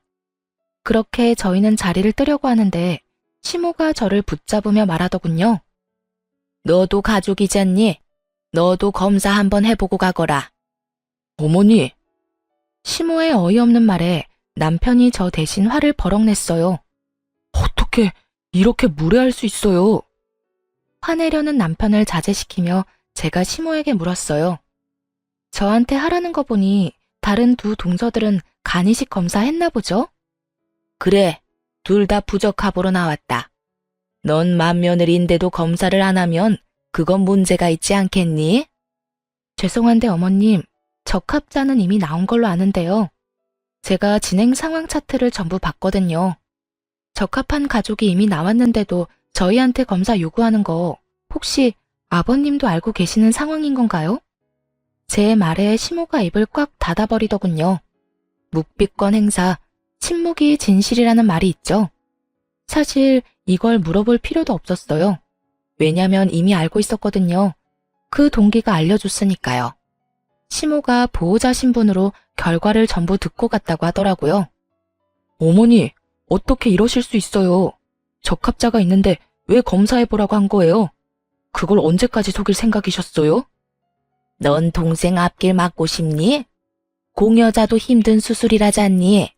그렇게 저희는 자리를 뜨려고 하는데 시모가 저를 붙잡으며 말하더군요. 너도 가족이잖니? 너도 검사 한번 해보고 가거라. 어머니! 시모의 어이없는 말에 남편이 저 대신 화를 버럭 냈어요. 어떻게 이렇게 무례할 수 있어요? 화내려는 남편을 자제시키며 제가 시모에게 물었어요. 저한테 하라는 거 보니 다른 두 동서들은 간이식 검사 했나 보죠? 그래, 둘 다 부적합으로 나왔다. 넌 맏며느리인데도 검사를 안 하면 그건 문제가 있지 않겠니? 죄송한데 어머님, 적합자는 이미 나온 걸로 아는데요. 제가 진행 상황 차트를 전부 봤거든요. 적합한 가족이 이미 나왔는데도 저희한테 검사 요구하는 거 혹시 아버님도 알고 계시는 상황인 건가요? 제 말에 시모가 입을 꽉 닫아버리더군요. 묵비권 행사, 침묵이 진실이라는 말이 있죠. 사실 이걸 물어볼 필요도 없었어요. 왜냐면 이미 알고 있었거든요. 그 동기가 알려줬으니까요. 시모가 보호자 신분으로 결과를 전부 듣고 갔다고 하더라고요. 어머니, 어떻게 이러실 수 있어요? 적합자가 있는데 왜 검사해보라고 한 거예요? 그걸 언제까지 속일 생각이셨어요? 넌 동생 앞길 막고 싶니? 공여자도 힘든 수술이라잖니.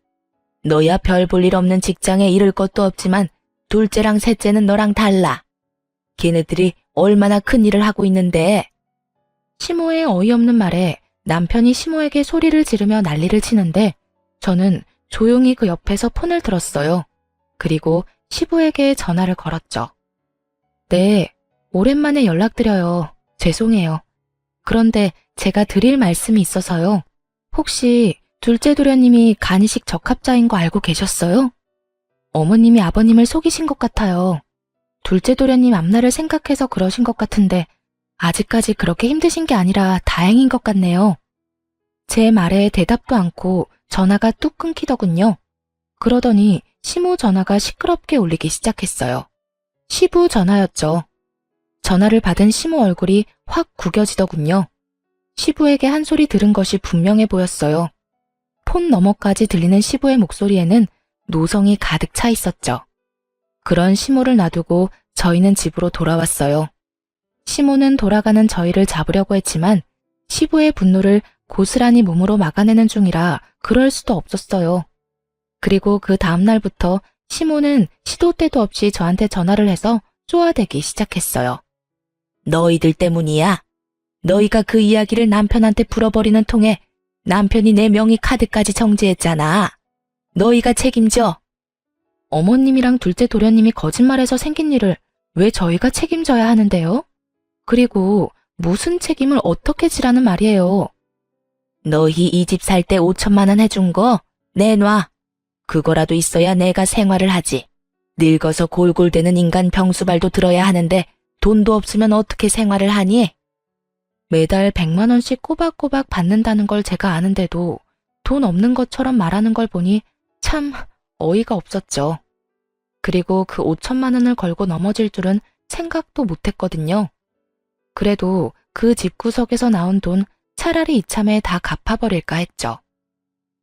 너야 별 볼 일 없는 직장에 이를 것도 없지만 둘째랑 셋째는 너랑 달라. 걔네들이 얼마나 큰 일을 하고 있는데. 시모의 어이없는 말에 남편이 시모에게 소리를 지르며 난리를 치는데 저는 조용히 그 옆에서 폰을 들었어요. 그리고 시부에게 전화를 걸었죠. 네, 오랜만에 연락드려요. 죄송해요. 그런데 제가 드릴 말씀이 있어서요. 혹시 둘째 도련님이 간이식 적합자인 거 알고 계셨어요? 어머님이 아버님을 속이신 것 같아요. 둘째 도련님 앞날을 생각해서 그러신 것 같은데 아직까지 그렇게 힘드신 게 아니라 다행인 것 같네요. 제 말에 대답도 않고 전화가 뚝 끊기더군요. 그러더니 시모 전화가 시끄럽게 울리기 시작했어요. 시부 전화였죠. 전화를 받은 시모 얼굴이 확 구겨지더군요. 시부에게 한 소리 들은 것이 분명해 보였어요. 폰 너머까지 들리는 시부의 목소리에는 노성이 가득 차 있었죠. 그런 시모를 놔두고 저희는 집으로 돌아왔어요. 시모는 돌아가는 저희를 잡으려고 했지만 시부의 분노를 고스란히 몸으로 막아내는 중이라 그럴 수도 없었어요. 그리고 그 다음 날부터 시모는 시도 때도 없이 저한테 전화를 해서 쪼아대기 시작했어요. 너희들 때문이야. 너희가 그 이야기를 남편한테 풀어버리는 통에 남편이 내 명의 카드까지 정지했잖아. 너희가 책임져. 어머님이랑 둘째 도련님이 거짓말해서 생긴 일을 왜 저희가 책임져야 하는데요? 그리고 무슨 책임을 어떻게 지라는 말이에요? 너희 이 집 살 때 5천만 원 해준 거 내놔. 그거라도 있어야 내가 생활을 하지. 늙어서 골골대는 인간 병수발도 들어야 하는데 돈도 없으면 어떻게 생활을 하니? 매달 100만 원씩 꼬박꼬박 받는다는 걸 제가 아는데도 돈 없는 것처럼 말하는 걸 보니 참 어이가 없었죠. 그리고 그 5천만 원을 걸고 넘어질 줄은 생각도 못했거든요. 그래도 그 집구석에서 나온 돈 차라리 이참에 다 갚아버릴까 했죠.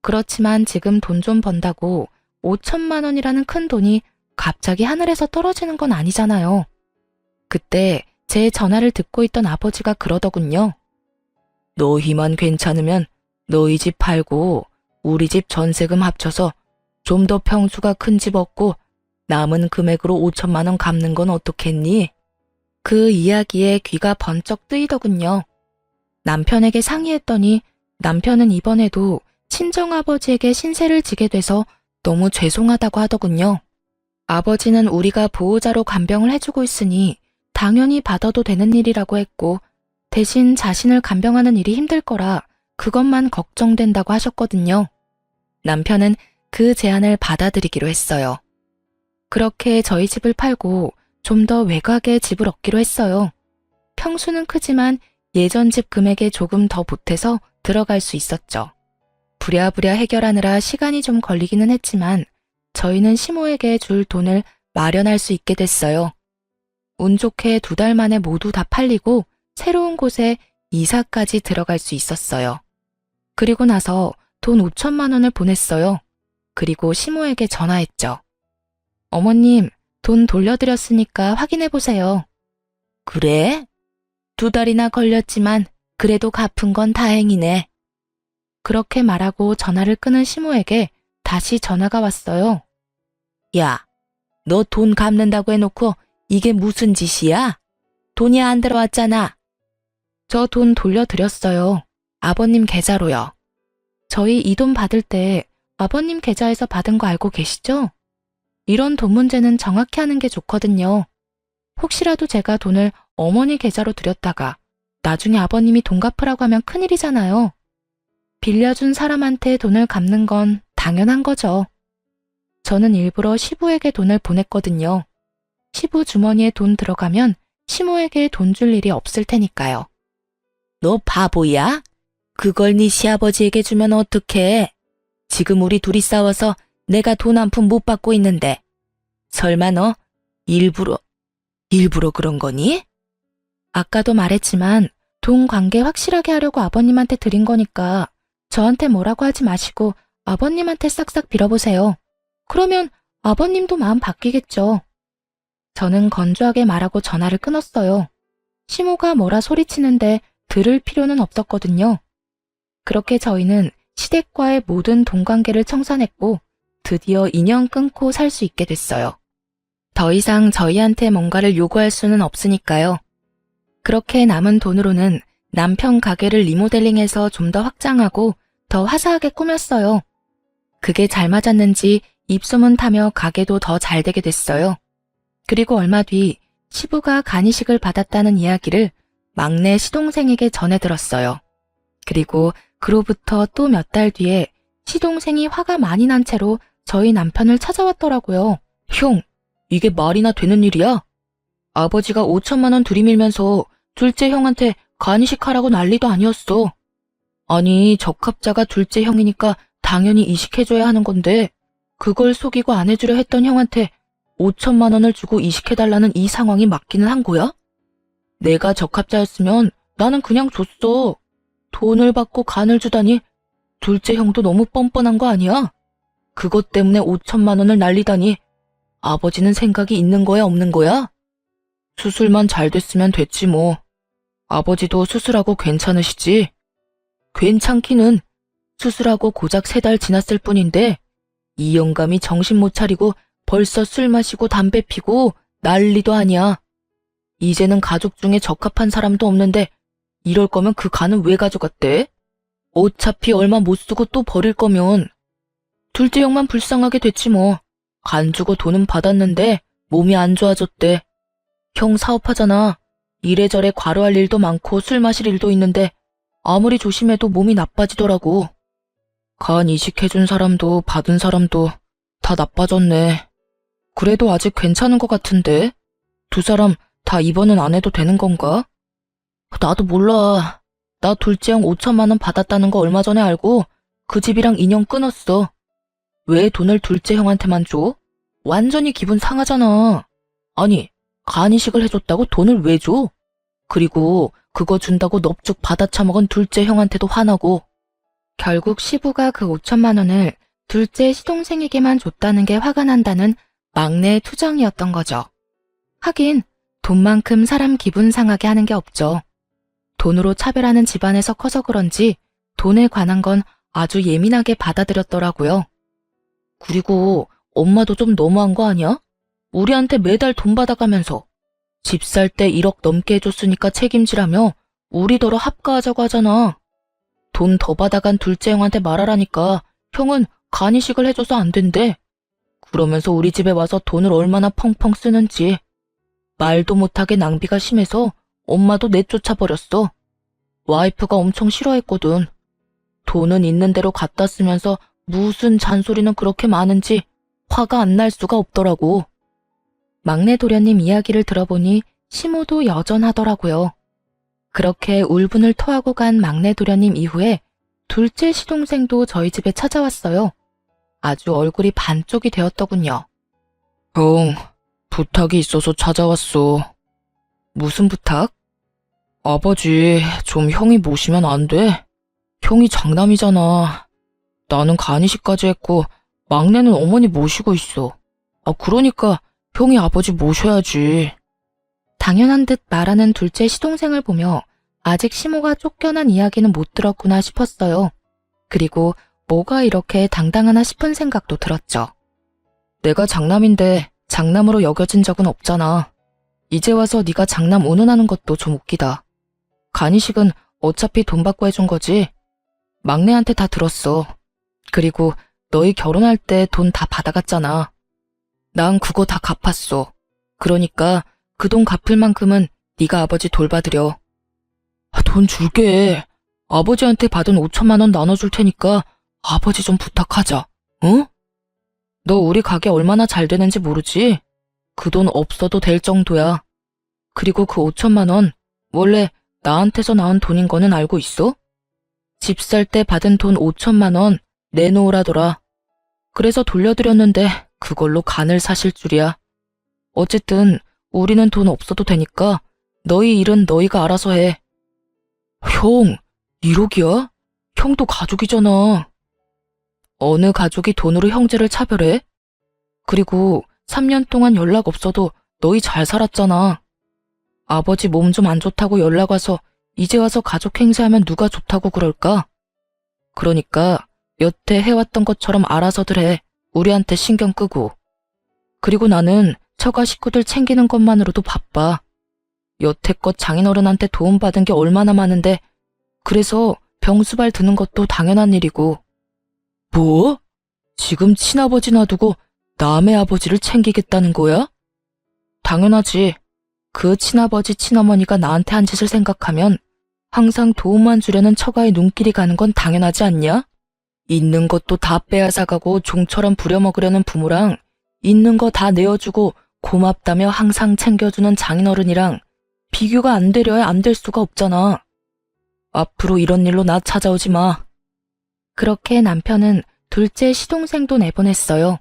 그렇지만 지금 돈 좀 번다고 5천만 원이라는 큰 돈이 갑자기 하늘에서 떨어지는 건 아니잖아요. 그때 제 전화를 듣고 있던 아버지가 그러더군요. 너희만 괜찮으면 너희 집 팔고 우리 집 전세금 합쳐서 좀 더 평수가 큰 집 얻고 남은 금액으로 5천만 원 갚는 건 어떻겠니? 그 이야기에 귀가 번쩍 뜨이더군요. 남편에게 상의했더니 남편은 이번에도 친정아버지에게 신세를 지게 돼서 너무 죄송하다고 하더군요. 아버지는 우리가 보호자로 간병을 해주고 있으니 당연히 받아도 되는 일이라고 했고 대신 자신을 간병하는 일이 힘들 거라 그것만 걱정된다고 하셨거든요. 남편은 그 제안을 받아들이기로 했어요. 그렇게 저희 집을 팔고 좀 더 외곽에 집을 얻기로 했어요. 평수는 크지만 예전 집 금액에 조금 더 보태서 들어갈 수 있었죠. 부랴부랴 해결하느라 시간이 좀 걸리기는 했지만 저희는 시모에게 줄 돈을 마련할 수 있게 됐어요. 운 좋게 2달 만에 모두 다 팔리고 새로운 곳에 이사까지 들어갈 수 있었어요. 그리고 나서 돈 5천만 원을 보냈어요. 그리고 시모에게 전화했죠. 어머님, 돈 돌려드렸으니까 확인해보세요. 그래? 2달이나 걸렸지만 그래도 갚은 건 다행이네. 그렇게 말하고 전화를 끊은 시모에게 다시 전화가 왔어요. 야, 너 돈 갚는다고 해놓고 이게 무슨 짓이야? 돈이 안 들어왔잖아. 저 돈 돌려드렸어요. 아버님 계좌로요. 저희 이 돈 받을 때 아버님 계좌에서 받은 거 알고 계시죠? 이런 돈 문제는 정확히 하는 게 좋거든요. 혹시라도 제가 돈을 어머니 계좌로 드렸다가 나중에 아버님이 돈 갚으라고 하면 큰일이잖아요. 빌려준 사람한테 돈을 갚는 건 당연한 거죠. 저는 일부러 시부에게 돈을 보냈거든요. 시부 주머니에 돈 들어가면 시모에게 돈 줄 일이 없을 테니까요. 너 바보야? 그걸 네 시아버지에게 주면 어떡해? 지금 우리 둘이 싸워서 내가 돈 한 푼 못 받고 있는데. 설마 너 일부러 그런 거니? 아까도 말했지만 돈 관계 확실하게 하려고 아버님한테 드린 거니까 저한테 뭐라고 하지 마시고 아버님한테 싹싹 빌어보세요. 그러면 아버님도 마음 바뀌겠죠. 저는 건조하게 말하고 전화를 끊었어요. 시모가 뭐라 소리치는데 들을 필요는 없었거든요. 그렇게 저희는 시댁과의 모든 돈 관계를 청산했고 드디어 인연 끊고 살 수 있게 됐어요. 더 이상 저희한테 뭔가를 요구할 수는 없으니까요. 그렇게 남은 돈으로는 남편 가게를 리모델링해서 좀 더 확장하고 더 화사하게 꾸몄어요. 그게 잘 맞았는지 입소문 타며 가게도 더 잘 되게 됐어요. 그리고 얼마 뒤 시부가 간이식을 받았다는 이야기를 막내 시동생에게 전해 들었어요. 그리고 그로부터 또 몇 달 뒤에 시동생이 화가 많이 난 채로 저희 남편을 찾아왔더라고요. 형, 이게 말이나 되는 일이야? 아버지가 5천만 원 들이밀면서 둘째 형한테 간이식 하라고 난리도 아니었어. 아니, 적합자가 둘째 형이니까 당연히 이식해줘야 하는 건데 그걸 속이고 안 해주려 했던 형한테 5천만 원을 주고 이식해달라는 이 상황이 맞기는 한 거야? 내가 적합자였으면 나는 그냥 줬어. 돈을 받고 간을 주다니 둘째 형도 너무 뻔뻔한 거 아니야? 그것 때문에 5천만 원을 날리다니 아버지는 생각이 있는 거야 없는 거야? 수술만 잘 됐으면 됐지 뭐. 아버지도 수술하고 괜찮으시지? 괜찮기는 수술하고 고작 3달 지났을 뿐인데 이 영감이 정신 못 차리고 벌써 술 마시고 담배 피고 난리도 아니야. 이제는 가족 중에 적합한 사람도 없는데 이럴 거면 그 간은 왜 가져갔대? 어차피 얼마 못 쓰고 또 버릴 거면. 둘째 형만 불쌍하게 됐지 뭐. 간 주고 돈은 받았는데 몸이 안 좋아졌대. 형 사업하잖아. 이래저래 과로할 일도 많고 술 마실 일도 있는데 아무리 조심해도 몸이 나빠지더라고. 간 이식해준 사람도 받은 사람도 다 나빠졌네. 그래도 아직 괜찮은 것 같은데? 두 사람 다 입원은 안 해도 되는 건가? 나도 몰라. 나 둘째 형 5천만 원 받았다는 거 얼마 전에 알고 그 집이랑 인연 끊었어. 왜 돈을 둘째 형한테만 줘? 완전히 기분 상하잖아. 아니, 간이식을 해줬다고 돈을 왜 줘? 그리고 그거 준다고 넙죽 받아쳐먹은 둘째 형한테도 화나고. 결국 시부가 그 5천만 원을 둘째 시동생에게만 줬다는 게 화가 난다는 막내의 투정이었던 거죠. 하긴 돈만큼 사람 기분 상하게 하는 게 없죠. 돈으로 차별하는 집안에서 커서 그런지 돈에 관한 건 아주 예민하게 받아들였더라고요. 그리고 엄마도 좀 너무한 거 아니야? 우리한테 매달 돈 받아가면서 집 살 때 1억 넘게 해줬으니까 책임지라며 우리더러 합가하자고 하잖아. 돈 더 받아간 둘째 형한테 말하라니까 형은 간이식을 해줘서 안 된대. 그러면서 우리 집에 와서 돈을 얼마나 펑펑 쓰는지. 말도 못하게 낭비가 심해서 엄마도 내쫓아 버렸어. 와이프가 엄청 싫어했거든. 돈은 있는 대로 갖다 쓰면서 무슨 잔소리는 그렇게 많은지 화가 안 날 수가 없더라고. 막내 도련님 이야기를 들어보니 시모도 여전하더라고요. 그렇게 울분을 토하고 간 막내 도련님 이후에 둘째 시동생도 저희 집에 찾아왔어요. 아주 얼굴이 반쪽이 되었더군요. 형, 부탁이 있어서 찾아왔어. 무슨 부탁? 아버지, 좀 형이 모시면 안 돼? 형이 장남이잖아. 나는 간이식까지 했고 막내는 어머니 모시고 있어. 그러니까 형이 아버지 모셔야지. 당연한 듯 말하는 둘째 시동생을 보며 아직 시모가 쫓겨난 이야기는 못 들었구나 싶었어요. 그리고 뭐가 이렇게 당당하나 싶은 생각도 들었죠. 내가 장남인데 장남으로 여겨진 적은 없잖아. 이제 와서 네가 장남 운운하는 것도 좀 웃기다. 간이식은 어차피 돈 받고 해준 거지. 막내한테 다 들었어. 그리고 너희 결혼할 때 돈 다 받아갔잖아. 난 그거 다 갚았어. 그러니까 그 돈 갚을 만큼은 네가 아버지 돌봐드려. 돈 줄게. 아버지한테 받은 5천만 원 나눠줄 테니까 아버지 좀 부탁하자. 응? 너 우리 가게 얼마나 잘 되는지 모르지? 그 돈 없어도 될 정도야. 그리고 그 5천만 원 원래 나한테서 나온 돈인 거는 알고 있어? 집 살 때 받은 돈 5천만 원 내놓으라더라. 그래서 돌려드렸는데 그걸로 간을 사실 줄이야. 어쨌든 우리는 돈 없어도 되니까 너희 일은 너희가 알아서 해. 형, 1억이야? 형도 가족이잖아. 어느 가족이 돈으로 형제를 차별해? 그리고 3년 동안 연락 없어도 너희 잘 살았잖아. 아버지 몸 좀 안 좋다고 연락 와서 이제 와서 가족 행세하면 누가 좋다고 그럴까? 그러니까 여태 해왔던 것처럼 알아서들 해. 우리한테 신경 끄고. 그리고 나는 처가 식구들 챙기는 것만으로도 바빠. 여태껏 장인어른한테 도움받은 게 얼마나 많은데 그래서 병수발 드는 것도 당연한 일이고. 뭐? 지금 친아버지 놔두고 남의 아버지를 챙기겠다는 거야? 당연하지. 그 친아버지 친어머니가 나한테 한 짓을 생각하면 항상 도움만 주려는 처가의 눈길이 가는 건 당연하지 않냐? 있는 것도 다 빼앗아가고 종처럼 부려먹으려는 부모랑 있는 거 다 내어주고 고맙다며 항상 챙겨주는 장인어른이랑 비교가 안 되려야 안 될 수가 없잖아. 앞으로 이런 일로 나 찾아오지 마. 그렇게 남편은 둘째 시동생도 내보냈어요.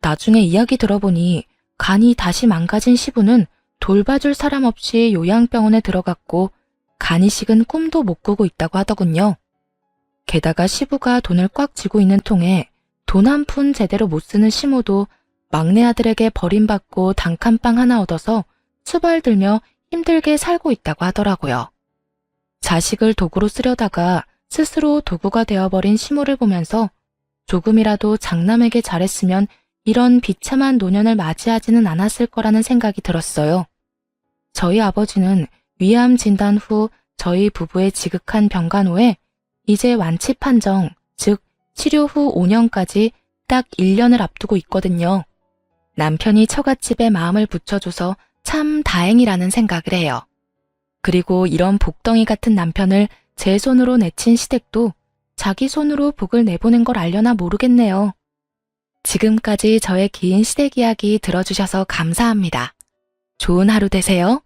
나중에 이야기 들어보니 간이 다시 망가진 시부는 돌봐줄 사람 없이 요양병원에 들어갔고 간이 식은 꿈도 못 꾸고 있다고 하더군요. 게다가 시부가 돈을 꽉 쥐고 있는 통에 돈 한 푼 제대로 못 쓰는 시모도 막내 아들에게 버림받고 단칸방 하나 얻어서 수발들며 힘들게 살고 있다고 하더라고요. 자식을 도구로 쓰려다가 스스로 도구가 되어버린 시모를 보면서 조금이라도 장남에게 잘했으면 이런 비참한 노년을 맞이하지는 않았을 거라는 생각이 들었어요. 저희 아버지는 위암 진단 후 저희 부부의 지극한 병간호에 이제 완치 판정, 즉 치료 후 5년까지 딱 1년을 앞두고 있거든요. 남편이 처갓집에 마음을 붙여줘서 참 다행이라는 생각을 해요. 그리고 이런 복덩이 같은 남편을 제 손으로 내친 시댁도 자기 손으로 복을 내보낸 걸 알려나 모르겠네요. 지금까지 저의 긴 시댁 이야기 들어주셔서 감사합니다. 좋은 하루 되세요.